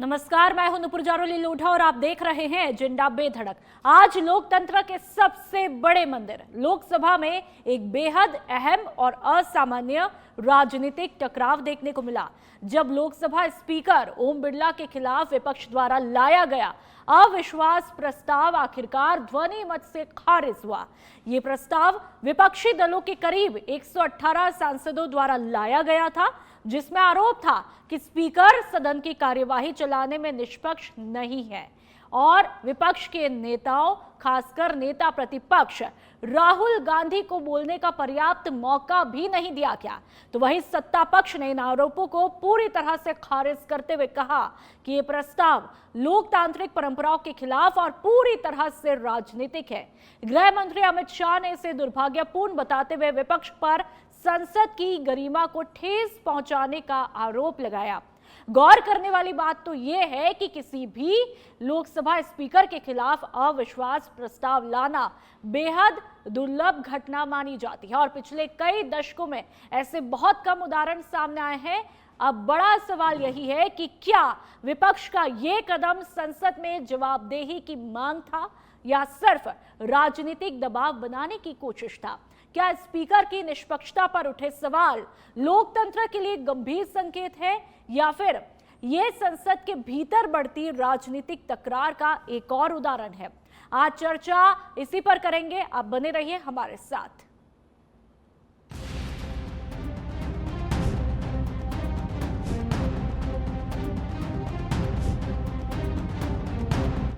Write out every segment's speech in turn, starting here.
नमस्कार, मैं हूं नुपुर जारोली लोढ़ा और आप देख रहे हैं एजेंडा बेधड़क। आज लोकतंत्र के सबसे बड़े मंदिर लोकसभा में एक बेहद अहम और असामान्य राजनीतिक टकराव देखने को मिला, जब लोकसभा स्पीकर ओम बिरला के खिलाफ विपक्ष द्वारा लाया गया अविश्वास प्रस्ताव आखिरकार ध्वनि मत से खारिज हुआ। ये प्रस्ताव विपक्षी दलों के करीब 118 सांसदों द्वारा लाया गया था, जिसमें आरोप था कि स्पीकर सदन की कार्यवाही चलाने में निष्पक्ष नहीं है और विपक्ष के नेताओं, खासकर नेता प्रतिपक्ष राहुल गांधी को बोलने का पर्याप्त मौका भी नहीं दिया गया। तो वहीं सत्ता पक्ष ने इन आरोपों को पूरी तरह से खारिज करते हुए कहा कि यह प्रस्ताव लोकतांत्रिक परंपराओं के खिलाफ और पूरी तरह से राजनीतिक है। गृह मंत्री अमित शाह ने इसे दुर्भाग्यपूर्ण बताते हुए विपक्ष पर संसद की गरिमा को ठेस पहुंचाने का आरोप लगाया। गौर करने वाली बात तो यह है कि किसी भी लोकसभा स्पीकर के खिलाफ अविश्वास प्रस्ताव लाना बेहद दुर्लभ घटना मानी जाती है और पिछले कई दशकों में ऐसे बहुत कम उदाहरण सामने आए हैं। अब बड़ा सवाल यही है कि क्या विपक्ष का यह कदम संसद में जवाबदेही की मांग था या सिर्फ राजनीतिक दबाव बनाने की कोशिश था? क्या स्पीकर की निष्पक्षता पर उठे सवाल लोकतंत्र के लिए गंभीर संकेत है या फिर यह संसद के भीतर बढ़ती राजनीतिक तकरार का एक और उदाहरण है? आज चर्चा इसी पर करेंगे, आप बने रहिए हमारे साथ।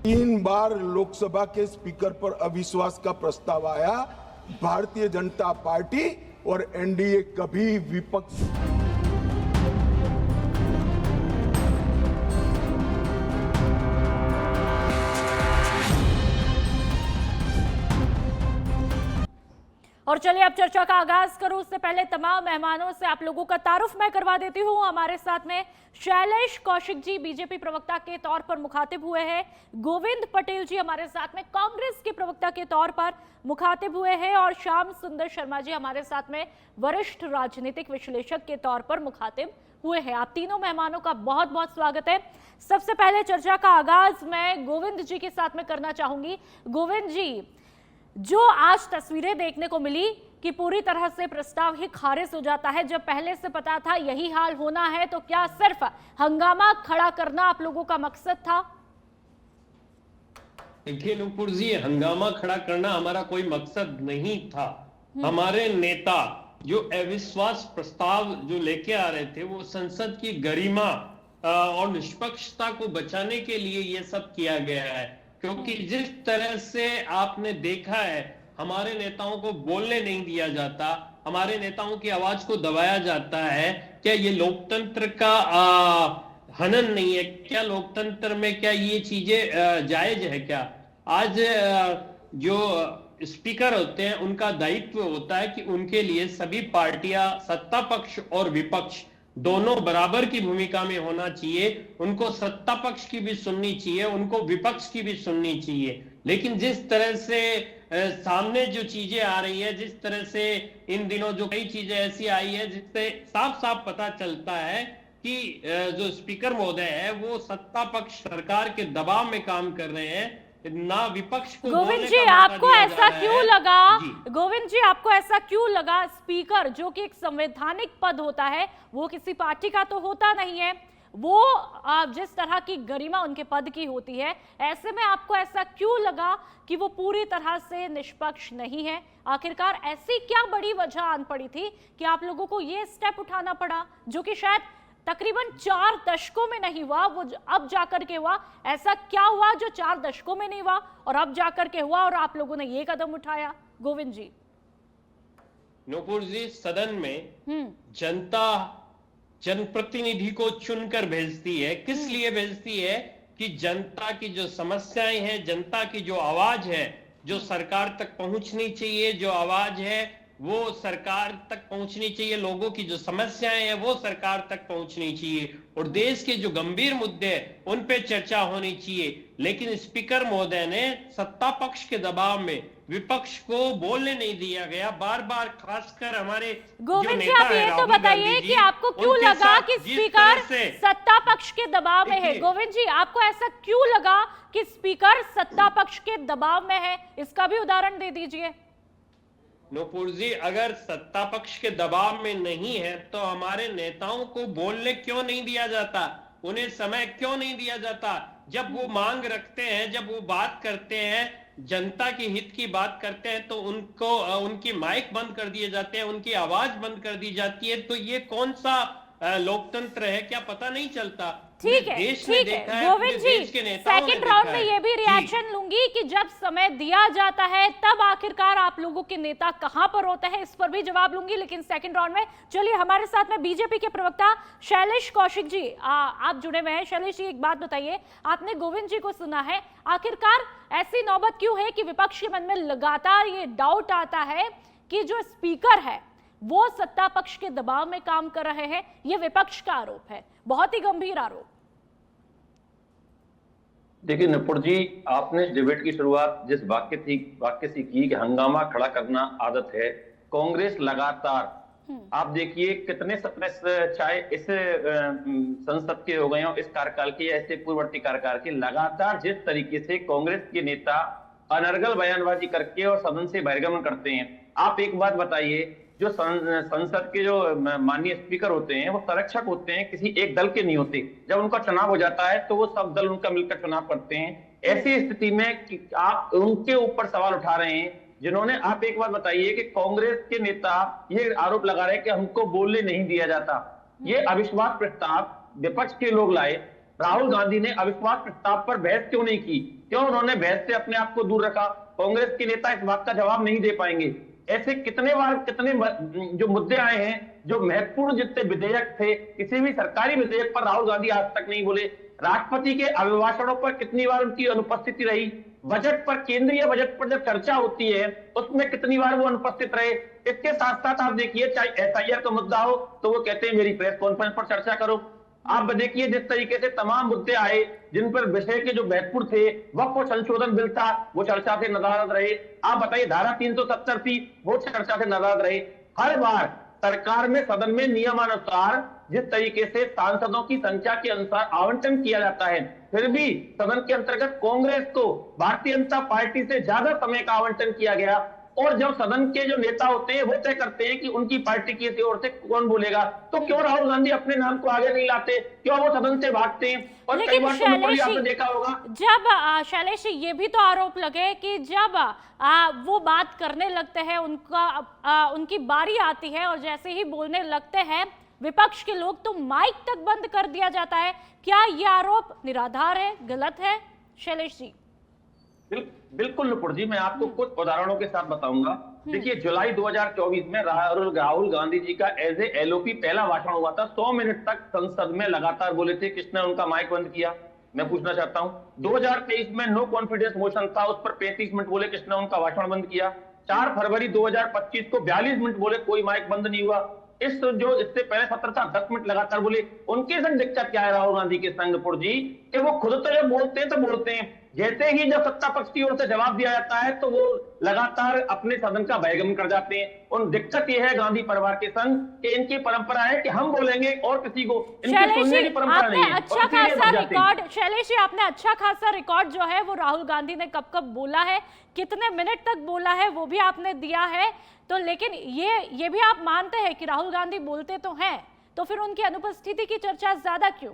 तीन बार लोकसभा के स्पीकर पर अविश्वास का प्रस्ताव आया। भारतीय जनता पार्टी और एनडीए कभी विपक्ष और चलिए अब चर्चा का आगाज करूं, उससे पहले तमाम मेहमानों से आप लोगों का तारुफ मैं करवा देती हूं। हमारे साथ में शैलेश कौशिक जी बीजेपी प्रवक्ता के तौर पर मुखातिब हुए हैं, गोविंद पटेल जी हमारे साथ में कांग्रेस के प्रवक्ता के तौर पर मुखातिब हुए हैं और श्याम सुंदर शर्मा जी हमारे साथ में वरिष्ठ राजनीतिक विश्लेषक के तौर पर मुखातिब हुए हैं। आप तीनों मेहमानों का बहुत बहुत स्वागत है। सबसे पहले चर्चा का आगाज मैं गोविंद जी के साथ में करना चाहूंगी। गोविंद जी, जो आज तस्वीरें देखने को मिली कि पूरी तरह से प्रस्ताव ही खारिज हो जाता है, जब पहले से पता था यही हाल होना है, तो क्या सिर्फ हंगामा खड़ा करना आप लोगों का मकसद था? देखिए नुपुर जी, हंगामा खड़ा करना हमारा कोई मकसद नहीं था। हमारे नेता जो अविश्वास प्रस्ताव जो लेके आ रहे थे, वो संसद की गरिमा और निष्पक्षता को बचाने के लिए ये सब किया गया है। क्योंकि जिस तरह से आपने देखा है, हमारे नेताओं को बोलने नहीं दिया जाता, हमारे नेताओं की आवाज को दबाया जाता है। क्या ये लोकतंत्र का हनन नहीं है? क्या लोकतंत्र में क्या ये चीजें जायज है? क्या आज जो स्पीकर होते हैं उनका दायित्व होता है कि उनके लिए सभी पार्टियां, सत्ता पक्ष और विपक्ष दोनों बराबर की भूमिका में होना चाहिए। उनको सत्ता पक्ष की भी सुननी चाहिए, उनको विपक्ष की भी सुननी चाहिए। लेकिन जिस तरह से सामने जो चीजें आ रही है, जिस तरह से इन दिनों जो कई चीजें ऐसी आई है जिससे साफ साफ पता चलता है कि जो स्पीकर महोदय है वो सत्ता पक्ष सरकार के दबाव में काम कर रहे हैं, ना विपक्ष को। गोविंद जी, आपको ऐसा क्यों लगा? गोविंद जी, आपको ऐसा क्यों लगा? स्पीकर जो कि एक संवैधानिक पद होता है, वो किसी पार्टी का तो होता नहीं है, वो जिस तरह की गरिमा उनके पद की होती है, ऐसे में आपको ऐसा क्यों लगा कि वो पूरी तरह से निष्पक्ष नहीं है? आखिरकार ऐसी क्या बड़ी वजह आन पड़ी थी कि आप लोगों को ये स्टेप उठाना पड़ा, जो कि शायद तकरीबन 4 दशकों में नहीं हुआ, वो अब जाकर के हुआ? ऐसा क्या हुआ जो 4 दशकों में नहीं हुआ और अब जाकर के हुआ और आप लोगों ने ये कदम उठाया? गोविंद जी। नूपुर जी, सदन में जनता जनप्रतिनिधि को चुनकर भेजती है। किस लिए भेजती है? कि जनता की जो समस्याएं हैं, जनता की जो आवाज है, जो सरकार तक पहुंचनी चाहिए, जो आवाज है वो सरकार तक पहुंचनी चाहिए, लोगों की जो समस्याएं हैं वो सरकार तक पहुंचनी चाहिए और देश के जो गंभीर मुद्दे हैं उन पे चर्चा होनी चाहिए। लेकिन स्पीकर महोदय ने सत्ता पक्ष के दबाव में विपक्ष को बोलने नहीं दिया गया। बार बार खासकर हमारे गोविंद जी, आप ये तो बताइए कि आपको क्यों लगा कि स्पीकर सत्ता पक्ष के दबाव में है? गोविंद जी, आपको ऐसा क्यों लगा कि स्पीकर सत्ता पक्ष के दबाव में है? इसका भी उदाहरण दे दीजिए। नूपुर जी, अगर सत्ता पक्ष के दबाव में नहीं है तो हमारे नेताओं को बोलने क्यों नहीं दिया जाता? उन्हें समय क्यों नहीं दिया जाता? जब वो मांग रखते हैं, जब वो बात करते हैं, जनता के हित की बात करते हैं, तो उनको उनकी माइक बंद कर दिए जाते हैं, उनकी आवाज बंद कर दी जाती है। तो ये कौन सा लोकतंत्र है, क्या पता नहीं चलता? ठीक है, ठीक है गोविंद जी, सेकंड राउंड में ये भी रिएक्शन लूंगी कि जब समय दिया जाता है तब आखिरकार आप लोगों के नेता कहां पर होते हैं, इस पर भी जवाब लूंगी। लेकिन सेकंड राउंड में चलिए हमारे साथ में बीजेपी के प्रवक्ता शैलेश कौशिक जी आप जुड़े हुए हैं। शैलेश जी, एक बात बताइए, आपने गोविंद जी को सुना है, आखिरकार ऐसी नौबत क्यों है कि विपक्ष के मन में लगातार ये डाउट आता है कि जो स्पीकर है वो सत्ता पक्ष के दबाव में काम कर रहे हैं? ये विपक्ष का आरोप है, बहुत ही गंभीर आरोप। देखिए नुपुर जी, आपने डिबेट की शुरुआत जिस वाक्य से की कि हंगामा खड़ा करना आदत है, कांग्रेस लगातार आप देखिए कितने सत्र चाहे इस संसद के हो गए हो, इस कार्यकाल के या इससे पूर्ववर्ती कार्यकाल के, लगातार जिस तरीके से कांग्रेस के नेता अनर्गल बयानबाजी करके और सदन से बहिर्गमन करते हैं। आप एक बात बताइए, जो संसद के जो माननीय स्पीकर होते हैं वो संरक्षक होते हैं, किसी एक दल के नहीं होते। जब उनका चुनाव हो जाता है तो वो सब दल उनका मिलकर चुनाव करते हैं। ऐसी स्थिति में आप उनके ऊपर सवाल उठा रहे हैं, जिन्होंने, आप एक बात बताइए कि कांग्रेस के नेता ये आरोप लगा रहे हैं कि हमको बोलने नहीं दिया जाता। ये अविश्वास प्रस्ताव विपक्ष के लोग लाए, राहुल गांधी ने अविश्वास प्रस्ताव पर बहस क्यों नहीं की? क्यों उन्होंने बहस से अपने आप को दूर रखा? कांग्रेस के नेता इस बात का जवाब नहीं दे पाएंगे। ऐसे कितने बार कितने जो मुद्दे आए हैं, जो महत्वपूर्ण जितने विधेयक थे, किसी भी सरकारी विधेयक पर राहुल गांधी आज तक नहीं बोले। राष्ट्रपति के अभिभाषणों पर कितनी बार उनकी अनुपस्थिति रही? बजट पर, केंद्रीय बजट पर जब चर्चा होती है उसमें कितनी बार वो अनुपस्थित रहे? इसके साथ साथ आप देखिए, चाहे एसआईआर का मुद्दा हो तो वो कहते हैं मेरी प्रेस कॉन्फ्रेंस पर चर्चा करो। आप देखिए जिस तरीके से तमाम मुद्दे आए जिन पर विषय के जो महत्वपूर्ण थे, वक्फ संशोधन बिल था वो चर्चा से नदारद रहे। आप बताइए धारा 370 थी वो चर्चा से नदारद रहे। हर बार सरकार में, सदन में नियमानुसार जिस तरीके से सांसदों की संख्या के अनुसार आवंटन किया जाता है, फिर भी सदन के अंतर्गत कांग्रेस को भारतीय जनता पार्टी से ज्यादा समय का आवंटन किया गया। और जब सदन के जो नेता होते हैं वो तय करते हैं कि उनकी पार्टी की ओर से कौन बोलेगा, तो क्यों राहुल गांधी अपने नाम को आगे नहीं लाते? क्यों वो सदन से भागते हैं? और कई बार तो आपने देखा होगा, जब शैलेश ये भी तो आरोप लगे कि जब वो बात करने लगते हैं, उनकी बारी आती है और जैसे ही बोलने लगते हैं विपक्ष के लोग, तो माइक तक बंद कर दिया जाता है। क्या ये आरोप निराधार है, गलत है शैलेश जी? बिल्कुल नुपुर जी, मैं आपको कुछ उदाहरणों के साथ बताऊंगा। देखिए जुलाई 2024 में राहुल गांधी जी का एज ए एलओपी पहला भाषण हुआ था। 100 मिनट तक संसद में लगातार बोले थे, किसने उनका माइक बंद किया? मैं पूछना चाहता हूं। 2023 में नो कॉन्फिडेंस मोशन था, उस पर 35 मिनट बोले, किसने उनका भाषण बंद किया? 4 फरवरी 2025 को 42 मिनट बोले, कोई माइक बंद नहीं हुआ। इससे पहले सत्र था, 10 मिनट लगातार बोले। उनके संग दिक्कत क्या है राहुल गांधी के संग नुपुर जी, कि वो खुद तो जब बोलते हैं तो बोलते हैं, जैसे ही जब सत्ता पक्ष की ओर से जवाब दिया जाता है तो वो लगातार अपने सदन का बहिर्गमन कर जाते हैं। और दिक्कत यह है गांधी परिवार के संग कि इनकी परंपरा है कि हम बोलेंगे और किसी को इनकी सुनने की परंपरा नहीं है। अच्छा खासा रिकॉर्ड, शैलेश जी आपने अच्छा खासा रिकॉर्ड जो है वो राहुल गांधी ने कब कब बोला है, कितने मिनट तक बोला है, वो भी आपने दिया है। तो लेकिन ये भी आप मानते हैं कि राहुल गांधी बोलते तो हैं, तो फिर उनकी अनुपस्थिति की चर्चा ज्यादा क्यों?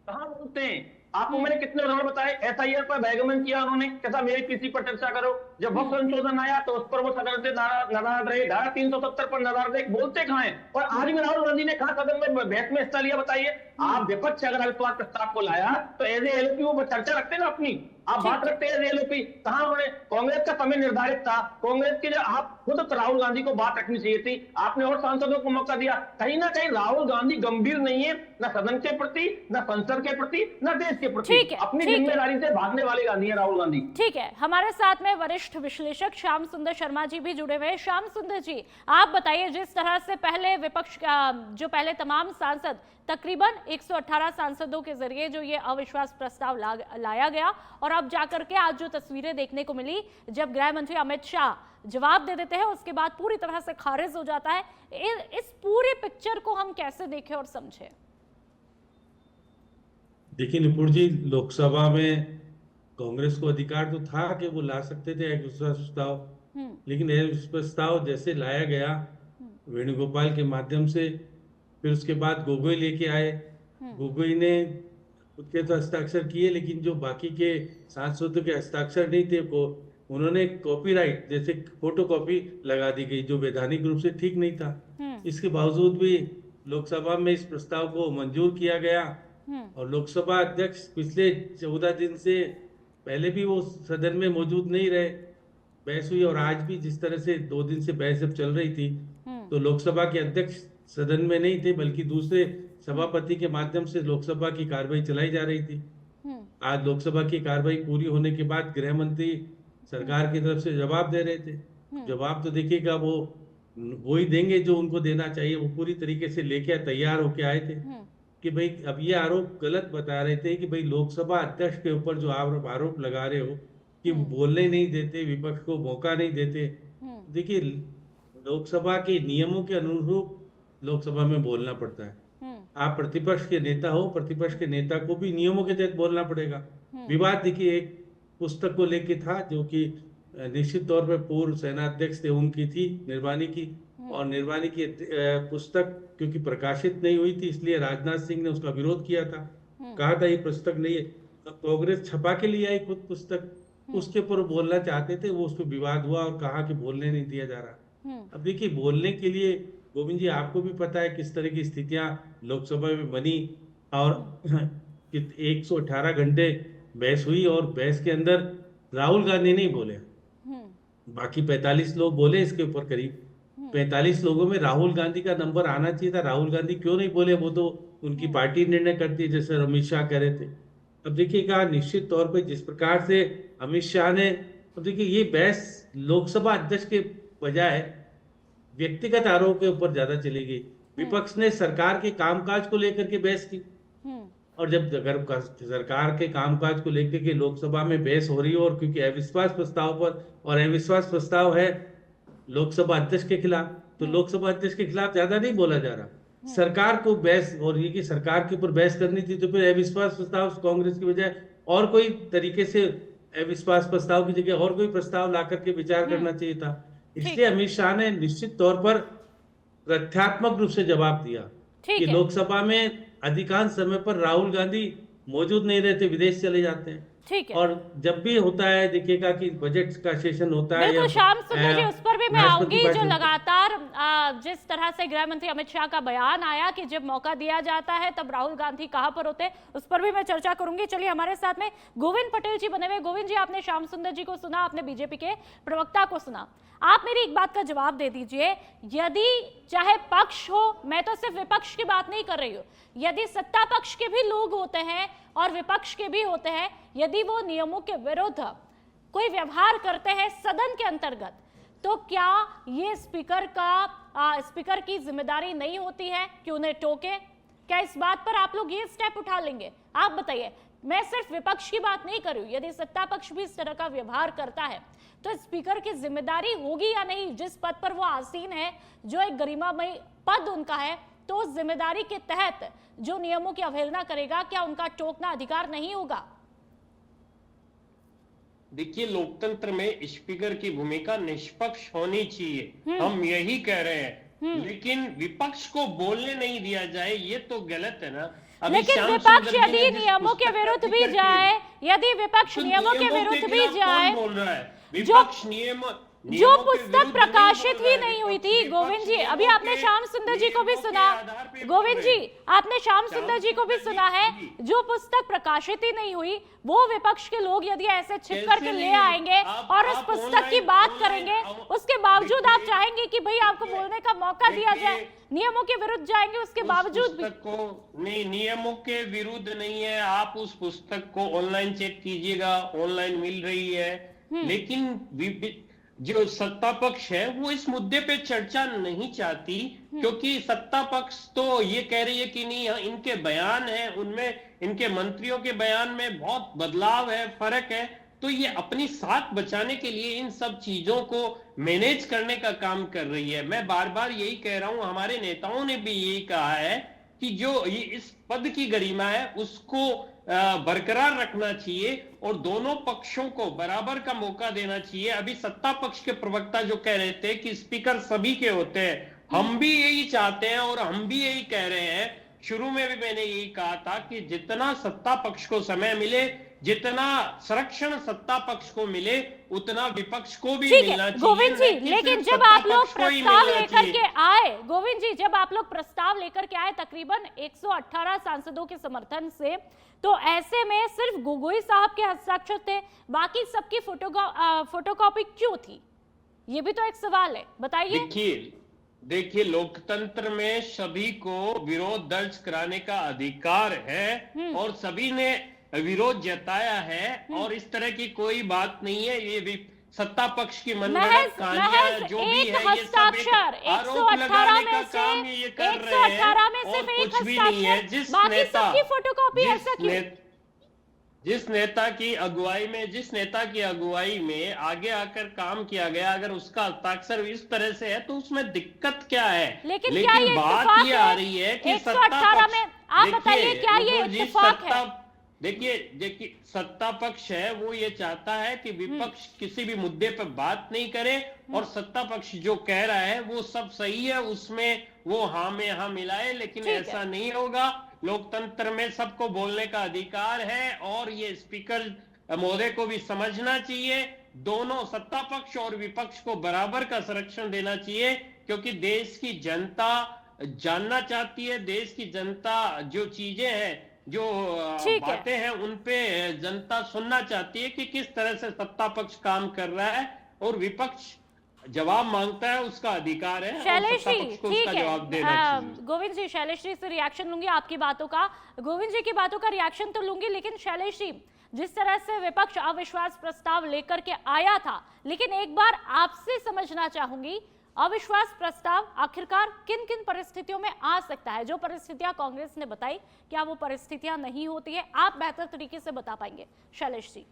कहां बोलते हैं? आपको मैंने कितने उदाहरण बताए। एसआईआर पर बहिर्गमन किया उन्होंने, कैसा मेरे किसी पर चर्चा करो। जब वक्त संशोधन आया तो उस पर वो सदन से नाराज रहे। धारा 370 पर नाराज रहे, बोलते कहां हैं? और आज भी राहुल गांधी ने कहा सदन में बहस में हिस्सा लिया? बताइए, आप विपक्ष अगर अविश्वास प्रस्ताव को लाया तो एज ए एलओपी वो चर्चा रखते ना अपनी। आप बात रखते हैं रेलोपी, कहां उन्होंने कांग्रेस का समय निर्धारित था, कांग्रेस के जो आप खुद राहुल गांधी को बात रखनी चाहिए थी, आपने और सांसदों को मौका दिया। कहीं ना कहीं राहुल गांधी गंभीर नहीं है, न सदन के प्रति, न संसद के प्रति, न देश के प्रति। ठीक है, अपनी ठीक है। जिम्मेदारी से भागने वाले गांधी है राहुल गांधी। ठीक है, हमारे साथ में वरिष्ठ विश्लेषक श्याम सुंदर शर्मा जी भी जुड़े हुए हैं। श्याम सुंदर जी, आप बताइए, जिस तरह से पहले विपक्ष का जो पहले तमाम सांसद तकरीबन 118 सांसदों के जरिए जो ये अविश्वास प्रस्ताव लाया गया, और अब जाकर के आज जो तस्वीरें देखने को मिली जब गृह मंत्री अमित शाह जवाब दे देते हैं, उसके बाद पूरी तरह से खारिज हो जाता है। इस पूरी पिक्चर को हम कैसे देखें और समझें? देखिए नुपुर जी, लोकसभा में कांग्रेस को अधिकार तो था कि वो ला सकते थे अविश्वास प्रस्ताव, लेकिन अविश्वास प्रस्ताव जैसे लाया गया वेणुगोपाल के माध्यम से, फिर उसके बाद गोगोई लेके आए, गोगोई ने खुद के तो हस्ताक्षर किए, लेकिन जो बाकी के सांसदों के हस्ताक्षर नहीं थे, को उन्होंने कॉपीराइट जैसे फोटोकॉपी लगा दी गई, जो वैधानिक रूप से ठीक नहीं था। इसके बावजूद भी लोकसभा में इस प्रस्ताव को मंजूर किया गया, और लोकसभा अध्यक्ष पिछले 14 दिन से पहले भी वो सदन में मौजूद नहीं रहे, बहस हुई, और आज भी जिस तरह से 2 दिन से बहस जब चल रही थी, तो लोकसभा के अध्यक्ष सदन में नहीं थे, बल्कि दूसरे सभापति के माध्यम से लोकसभा की कार्रवाई चलाई जा रही थी। आज लोकसभा की कार्रवाई पूरी होने के बाद गृह मंत्री सरकार की तरफ से जवाब दे रहे थे। जवाब तो देखिएगा वो ही देंगे जो उनको देना चाहिए। वो पूरी तरीके से लेके तैयार होके आए थे कि भाई अब ये आरोप गलत बता रहे थे कि भाई लोकसभा अध्यक्ष के ऊपर जो आरोप लगा रहे हो कि बोलने नहीं देते, विपक्ष को मौका नहीं देते। देखिए, लोकसभा के नियमों के अनुरूप लोकसभा में बोलना पड़ता है। आप प्रतिपक्ष के नेता हो, प्रतिपक्ष के नेता को भी नियमों के तहत बोलना पड़ेगा। विवाद देखिए एक पुस्तक को लेके था, जो कि निश्चित तौर पर पूर्व सेनाध्यक्ष थे उनकी थी, निर्वाणी की, और निर्वाणी की पुस्तक क्योंकि प्रकाशित नहीं हुई थी, इसलिए राजनाथ सिंह ने उसका विरोध किया था, कहा था ये पुस्तक नहीं है। अब कांग्रेस छपा के लिए आई खुद पुस्तक, उसके ऊपर बोलना चाहते थे, वो उस पर विवाद हुआ और कहा कि बोलने नहीं दिया जा रहा। अब देखिए, बोलने के लिए गोविंद जी आपको भी पता है किस तरह की स्थितियां लोकसभा में बनी, और 118 घंटे बहस हुई, और बहस के अंदर राहुल गांधी नहीं बोले, बाकी 45 लोग बोले इसके ऊपर। करीब 45 लोगों में राहुल गांधी का नंबर आना चाहिए था। राहुल गांधी क्यों नहीं बोले? वो तो उनकी पार्टी निर्णय करती है, जैसे अमित शाह कह रहे थे। अब देखिएगा, निश्चित तौर पे जिस प्रकार से अमित शाह ने, अब देखिए ये बहस लोकसभा अध्यक्ष के बजाय व्यक्तिगत आरोप के ऊपर ज्यादा चली गई। विपक्ष ने सरकार के कामकाज को लेकर के बहस की, और जब अगर सरकार के कामकाज को लेकर के लोकसभा में बहस हो रही हो, और क्योंकि अविश्वास प्रस्ताव पर, और अविश्वास प्रस्ताव है लोकसभा अध्यक्ष के खिलाफ, तो लोकसभा अध्यक्ष के खिलाफ ज्यादा नहीं बोला जा रहा। सरकार को बहस हो रही है कि सरकार के ऊपर बहस करनी थी, तो फिर अविश्वास प्रस्ताव कांग्रेस की बजाय और कोई तरीके से अविश्वास प्रस्ताव की जगह और कोई प्रस्ताव ला करके विचार करना चाहिए था। इसलिए अमित शाह ने निश्चित तौर पर तथ्यात्मक रूप से जवाब दिया कि लोकसभा में अधिकांश समय पर राहुल गांधी मौजूद नहीं रहते, विदेश चले जाते हैं। ठीक है। और जब भी होता है देखिएगा कि बजट का सेशन होता है, बिल्कुल श्याम सुंदर जी, उस पर भी मैं आऊंगी। जो लगातार जिस तरह से गृह मंत्री अमित शाह का बयान आया कि जब मौका दिया जाता है तब राहुल गांधी कहां पर होते, उस पर भी मैं चर्चा करूंगी। चलिए, हमारे साथ में गोविंद पटेल जी बने हुए। गोविंद जी, आपने श्याम सुंदर जी को सुना, आपने बीजेपी के प्रवक्ता को सुना, आप मेरी एक बात का जवाब दे दीजिए। यदि चाहे पक्ष हो, मैं तो सिर्फ विपक्ष की बात नहीं कर रही हूं, यदि सत्ता पक्ष के भी लोग होते हैं और विपक्ष के भी होते हैं, यदि वो नियमों के विरुद्ध कोई व्यवहार करते हैं सदन के अंतर्गत, तो क्या ये स्पीकर की जिम्मेदारी नहीं होती है कि उन्हें टोके? क्या इस बात पर आप लोग ये स्टेप उठा लेंगे? आप बताइए। मैं सिर्फ विपक्ष की बात नहीं कर रही हूं, यदि सत्ता पक्ष भी इस तरह का व्यवहार करता है तो स्पीकर की जिम्मेदारी होगी या नहीं? जिस पद पर वो आसीन है, जो एक गरिमामय पद उनका है, तो उस जिम्मेदारी के तहत जो नियमों की अवहेलना करेगा, क्या उनका टोकना अधिकार नहीं होगा? देखिए, लोकतंत्र में स्पीकर की भूमिका निष्पक्ष होनी चाहिए, हम यही कह रहे हैं, लेकिन विपक्ष को बोलने नहीं दिया जाए, ये तो गलत है ना। लेकिन विपक्ष यदि नियमों के विरुद्ध भी जाए, यदि विपक्ष नियमों के विरुद्ध भी जाए, बोल रहा है विपक्ष नियम, जो नियमों के पुस्तक विरुद्ध प्रकाशित बोल रहा ही है। नहीं हुई विपक्ष- थी गोविंद जी, विपक्ष अभी नियमों आपने के- श्याम सुंदर जी को भी नियमों के सुना, आधार पे बोल गोविंद रहे जी हैं। आपने श्याम सुंदर जी को भी सुंदर सुना है, जी। जो पुस्तक प्रकाशित ही नहीं हुई वो विपक्ष के लोग यदि ऐसे छिप कैसे करके ले नहीं? आएंगे और उस आप पुस्तक की ऑनलाइन- बात ऑनलाइन- करेंगे, ऑन- उसके बावजूद आप देखिए- चाहेंगे कि भाई आपको बोलने का मौका दिया देखिए- जाए, नियमों के विरुद्ध जाएंगे उसके उस बावजूद भी। पुस्तक को नहीं, नियमों के विरुद्ध नहीं है। आप उस पुस्तक को ऑनलाइन चेक कीजिएगा, ऑनलाइन मिल रही है। लेकिन जो सत्ता पक्ष है वो इस मुद्दे पे चर्चा नहीं चाहती, क्योंकि सत्ता पक्ष तो ये कह रही है कि नहीं, इनके बयान है, उनमें इनके मंत्रियों के बयान में बहुत बदलाव है, फर्क है, तो ये अपनी साख बचाने के लिए इन सब चीजों को मैनेज करने का काम कर रही है। मैं बार बार यही कह रहा हूं, हमारे नेताओं ने भी यही कहा है कि जो ये इस पद की गरिमा है उसको बरकरार रखना चाहिए और दोनों पक्षों को बराबर का मौका देना चाहिए। अभी सत्ता पक्ष के प्रवक्ता जो कह रहे थे कि स्पीकर सभी के होते हैं, हम भी यही चाहते हैं और हम भी यही कह रहे हैं। शुरू में भी मैंने यही कहा था कि जितना सत्ता पक्ष को समय मिले, जितना संरक्षण सत्ता पक्ष को मिले, उतना विपक्ष को भी ठीक मिलना है चाहिए। गोविंद जी, नहीं कि लेकिन सिर्फ जब सत्ता आप लोग पक्ष को ही प्रस्ताव मिलना लेकर चाहिए। के आए, गोविंद जी जब आप लोग प्रस्ताव लेकर के आए तकरीबन 118 सांसदों के समर्थन से, तो ऐसे में सिर्फ गोगोई साहब के हस्ताक्षर थे, बाकी सबकी फोटोकॉपी क्यों थी? ये भी तो एक सवाल है, बताइए। देखिए लोकतंत्र में सभी को विरोध दर्ज कराने का अधिकार है और सभी ने विरोध जताया है और इस तरह की कोई बात नहीं है। ये भी सत्ता पक्ष की मनगढ़ंत कहानियां जो भी है, ये सब एक आरोप लगाने का काम ये कर रहे हैं और कुछ भी नहीं है। जिस नेता की अगुवाई में आगे आकर काम किया गया, अगर उसका हस्ताक्षर इस तरह से है तो उसमें दिक्कत क्या है? लेकिन क्या ये बात ये आ रही है कि 118 में आप बताइए क्या ये इत्तेफाक है? देखिए सत्ता पक्ष है वो ये चाहता है कि विपक्ष किसी भी मुद्दे पर बात नहीं करे और सत्ता पक्ष जो कह रहा है वो सब सही है, उसमें वो हाँ में हाँ मिलाए, लेकिन ऐसा नहीं होगा। लोकतंत्र में सबको बोलने का अधिकार है और ये स्पीकर महोदय को भी समझना चाहिए। दोनों सत्ता पक्ष और विपक्ष को बराबर का संरक्षण देना चाहिए, क्योंकि देश की जनता जानना चाहती है, देश की जनता जो चीजें हैं, जो बातें हैं, उन पे जनता सुनना चाहती है कि किस तरह से सत्ता पक्ष काम कर रहा है और विपक्ष जवाब मांगता है, उसका अधिकार है। शैलेश जी ठीक है, गोविंद जी शैलेश जी से रिएक्शन लूंगी आपकी बातों का, गोविंद जी की बातों का रिएक्शन तो लूंगी, लेकिन शैलेश जी जिस तरह से विपक्ष अविश्वास प्रस्ताव लेकर के आया था, लेकिन एक बार आपसे समझना चाहूंगी अविश्वास प्रस्ताव आखिरकार किन किन परिस्थितियों में आ सकता है? जो परिस्थितियां कांग्रेस ने बताई, क्या वो परिस्थितियां नहीं होती है? आप बेहतर तरीके से बता पाएंगे शैलेश जी।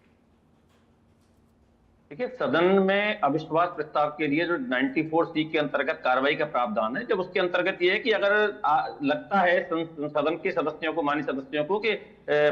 देखिए, सदन में अविश्वास प्रस्ताव के लिए जो 94C के अंतर्गत कार्रवाई का प्रावधान है, जब उसके अंतर्गत ये है कि अगर लगता है सदन के सदस्यों को, माननीय सदस्यों को, कि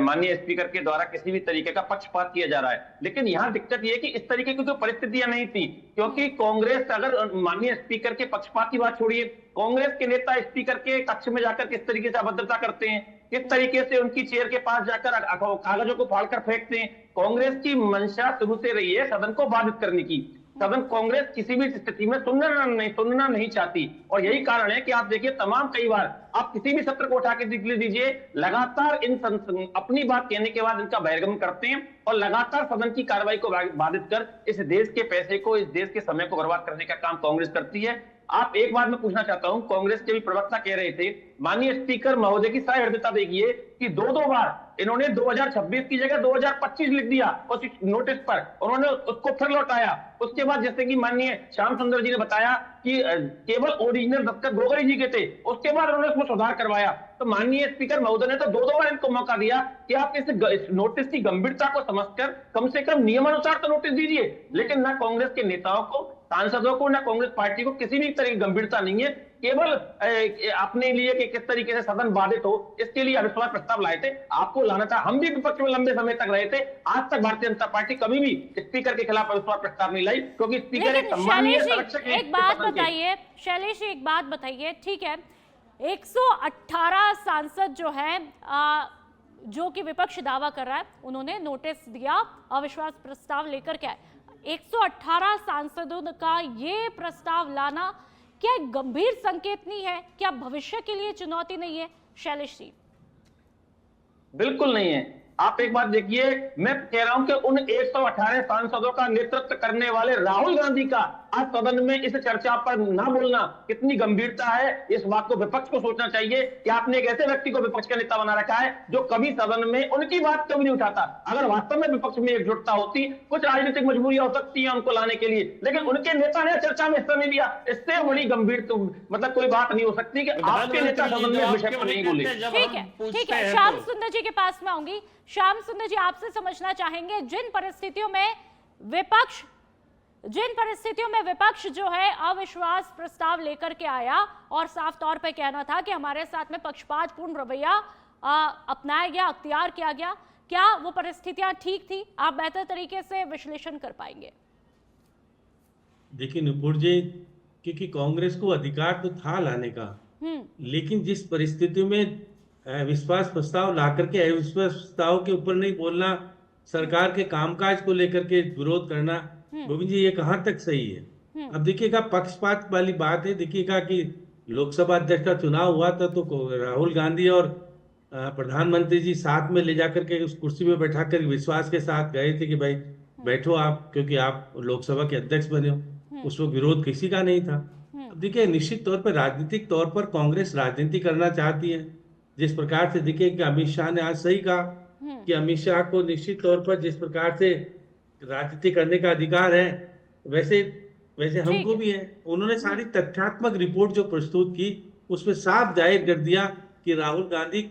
माननीय स्पीकर के द्वारा किसी भी तरीके का पक्षपात किया जा रहा है, लेकिन यहाँ दिक्कत ये है कि इस तरीके की तो परिस्थितियां नहीं थी, क्योंकि कांग्रेस, अगर माननीय स्पीकर के पक्षपात की बात छोड़िए, कांग्रेस के नेता स्पीकर के कक्ष में जाकर किस तरीके से अभद्रता करते हैं, किस तरीके से उनकी चेयर के पास जाकर कागजों को फाड़कर फेंकते हैं। कांग्रेस की मंशा शुरू से रही है सदन को बाधित करने की। सदन कांग्रेस किसी भी स्थिति में सुनना नहीं चाहती, और यही कारण है कि आप देखिए कई बार आप किसी भी सत्र को उठा के दीजिए, लगातार अपनी बात कहने के बाद इनका बहिर्गमन करते हैं और लगातार सदन की कार्रवाई को बाधित कर इस देश के पैसे को, इस देश के समय को बर्बाद करने का काम कांग्रेस करती है। आप एक बात मैं पूछना चाहता हूं, कांग्रेस के भी प्रवक्ता कह रहे थे, माननीय स्पीकर महोदय की सहृदयता देखिए कि दो बार इन्होंने 2026 की जगह 2025 लिख दिया उस नोटिस पर, उन्होंने उसको फिर लौटाया। उसके बाद जैसे कि माननीय श्याम सुंदर जी ने बताया कि केवल ओरिजिनल दस्तखत गोगोई जी के थे, उसके बाद उन्होंने उसमें सुधार करवाया। तो माननीय स्पीकर महोदय ने तो दो बार इनको मौका दिया कि आप इस नोटिस की गंभीरता को समझकर कम से कम नियमानुसार तो नोटिस दीजिए, लेकिन ना कांग्रेस के नेताओं को, सांसदों को, ना कांग्रेस पार्टी को किसी भी तरह की गंभीरता नहीं है। केवल अपने लिए कि किस तरीके से सदन बाधित हो, इसके लिए अविश्वास प्रस्ताव लाए थे। आपको लाना था, हम भी विपक्ष में लंबे समय तक रहे थे, आज तक भारतीय जनता पार्टी कभी भी स्पीकर के खिलाफ अविश्वास प्रस्ताव नहीं लाई, क्योंकि स्पीकर एक सम्मानीय संरक्षक है। एक बात बताइए शैलेश जी, एक बात बताइए, ठीक है 118 सांसद जो है जो कि विपक्ष दावा कर रहा है, उन्होंने नोटिस दिया, अविश्वास प्रस्ताव लेकर के आए। 118 सांसदों का ये प्रस्ताव लाना क्या एक गंभीर संकेत नहीं है? क्या भविष्य के लिए चुनौती नहीं है? शैलेश जी। बिल्कुल नहीं है। आप एक बात देखिए, मैं कह रहा हूं कि उन 118 सांसदों का नेतृत्व करने वाले राहुल गांधी का आज सदन में इस चर्चा पर ना बोलना कितनी गंभीरता है, इस बात को विपक्ष को सोचना चाहिए कि आपने एक ऐसे व्यक्ति को विपक्ष का नेता बना रखा है जो कभी सदन में उनकी बात कभी नहीं उठाता। अगर वास्तव में विपक्ष में एकजुटता होती, कुछ राजनीतिक मजबूरियां हो सकती है उनको लाने के लिए, लेकिन उनके नेता ने चर्चा में हिस्सा नहीं लिया। इससे बड़ी गंभीर मतलब कोई बात नहीं हो सकती कि आपके नेता सदन में विषय पर नहीं बोले। ठीक है, श्याम सुंदर जी के पास में आऊंगी। श्याम सुंदर जी, आपसे समझना चाहेंगे जिन परिस्थितियों में विपक्ष जो है अविश्वास प्रस्ताव लेकर के आया और साफ तौर पे कहना था कि हमारे साथ में पक्षपातपूर्ण रवैया अपनाया गया, अख्तियार किया गया, क्या वो परिस्थितियां ठीक थी? आप बेहतर तरीके से विश्लेषण कर पाएंगे। देखिए नुपुर जी, क्योंकि कांग्रेस को अधिकार तो था लाने का, लेकिन जिस परिस्थिति में विश्वास प्रस्ताव ला करके अविश्वास प्रस्ताव के ऊपर नहीं बोलना, सरकार के कामकाज को लेकर के विरोध करना, गोविंद जी ये कहाँ तक सही है? अब देखिएगा, पक्षपात वाली बात है। देखिएगा कि लोकसभा अध्यक्ष का चुनाव हुआ था तो राहुल गांधी और प्रधानमंत्री जी साथ में ले जाकर के उस कुर्सी में बैठा कर विश्वास के साथ गए थे कि भाई बैठो आप, क्योंकि आप लोकसभा के अध्यक्ष बने हो। उस वक्त विरोध किसी का नहीं था। अब देखिए, निश्चित तौर पर राजनीतिक तौर पर कांग्रेस राजनीति करना चाहती है। जिस प्रकार से देखिए कि अमित शाह ने आज सही कहा कि अमित शाह को निश्चित तौर पर जिस प्रकार से राजनीति करने का अधिकार है, वैसे हमको भी है। उन्होंने सारी तथ्यात्मक रिपोर्ट जो प्रस्तुत की उसमें साफ जाहिर कर दिया कि राहुल गांधी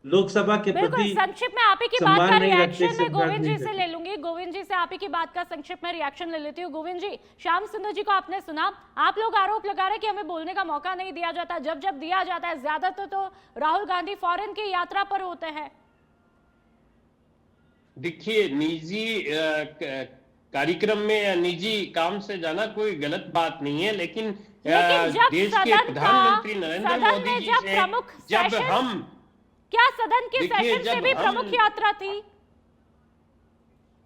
लोकसभा के प्रति संक्षिप्त में आप ही की बात का रिएक्शन मैं गोविंद जी से ले लूंगी। गोविंद जी से आप ही की बात का संक्षिप्त में रिएक्शन ले लेती हूँ। गोविंद जी, श्याम सुंदर जी को आपने सुना, आप लोग आरोप लगा रहे हैं कि हमें बोलने का मौका नहीं दिया जाता। जब दिया जाता है, ज्यादातर तो राहुल गांधी फॉरेन की यात्रा पर होते हैं। देखिए, निजी कार्यक्रम में या निजी काम से जाना कोई गलत बात नहीं है, लेकिन देश के प्रधानमंत्री नरेंद्र मोदी जी से जब हम क्या सदन के सेशन से भी प्रमुख यात्रा थी?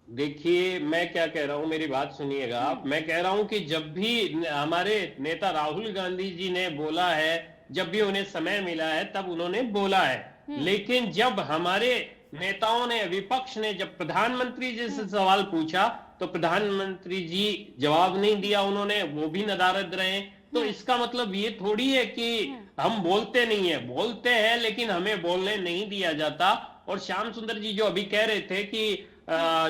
देखिए, मैं क्या कह रहा हूं, मेरी बात सुनिएगा आप। मैं कह रहा हूं कि जब भी हमारे नेता राहुल गांधी जी ने बोला है, जब भी उन्हें समय मिला है तब उन्होंने बोला है। लेकिन जब हमारे नेताओं ने, विपक्ष ने जब प्रधानमंत्री जी से सवाल पूछा तो प्रधानमंत्री जी जवाब नहीं दिया उन्होंने, वो भी नदारद रहे। तो इसका मतलब ये थोड़ी है कि हम बोलते नहीं है, बोलते हैं लेकिन हमें बोलने नहीं दिया जाता। और श्याम सुंदर जी जो अभी कह रहे थे कि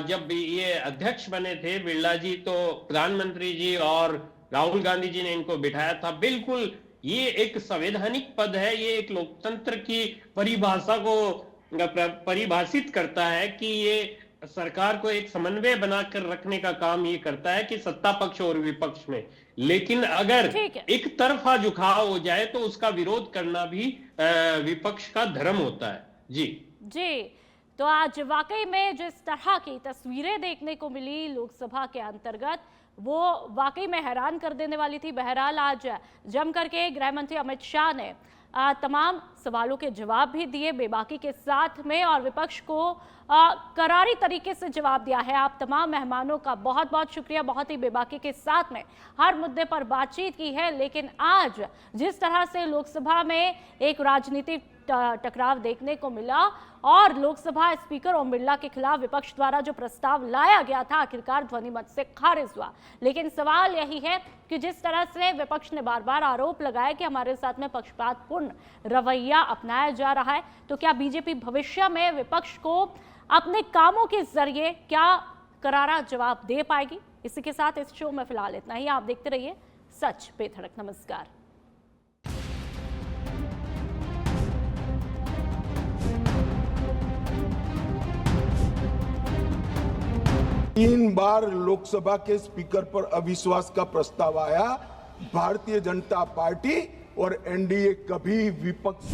जब ये अध्यक्ष बने थे बिरला जी, तो प्रधानमंत्री जी और राहुल गांधी जी ने इनको बिठाया था। बिल्कुल, ये एक संवैधानिक पद है, ये एक लोकतंत्र की परिभाषा को परिभाषित करता है कि ये सरकार को एक समन्वय बनाकर रखने का काम ये करता है कि सत्ता पक्ष और विपक्ष में। लेकिन अगर एक तरफा झुकाव हो जाए तो उसका विरोध करना भी विपक्ष का धर्म होता है। जी, तो आज वाकई में जिस तरह की तस्वीरें देखने को मिली लोकसभा के अंतर्गत, वो वाकई में हैरान कर देने वाली थी। बहरहाल आज जम करके गृह मंत्री अमित शाह ने तमाम सवालों के जवाब भी दिए बेबाकी के साथ में, और विपक्ष को करारी तरीके से जवाब दिया है। आप तमाम मेहमानों का बहुत बहुत शुक्रिया, बहुत ही बेबाकी के साथ में हर मुद्दे पर बातचीत की है। लेकिन आज जिस तरह से लोकसभा में एक राजनीतिक टकराव देखने को मिला और लोकसभा स्पीकर ओम बिरला के खिलाफ विपक्ष द्वारा जो प्रस्ताव लाया गया था आखिरकार ध्वनिमत से खारिज हुआ। लेकिन सवाल यही है कि जिस तरह से विपक्ष ने बार बार आरोप लगाया कि हमारे साथ में पक्षपातपूर्ण रवैया अपनाया जा रहा है, तो क्या बीजेपी भविष्य में विपक्ष को अपने कामों के जरिए क्या करारा जवाब दे पाएगी? इसी के साथ इस शो में फिलहाल इतना ही। आप देखते रहिए सच पे धड़क। नमस्कार। 3 बार लोकसभा के स्पीकर पर अविश्वास का प्रस्ताव आया। भारतीय जनता पार्टी और एनडीए कभी विपक्ष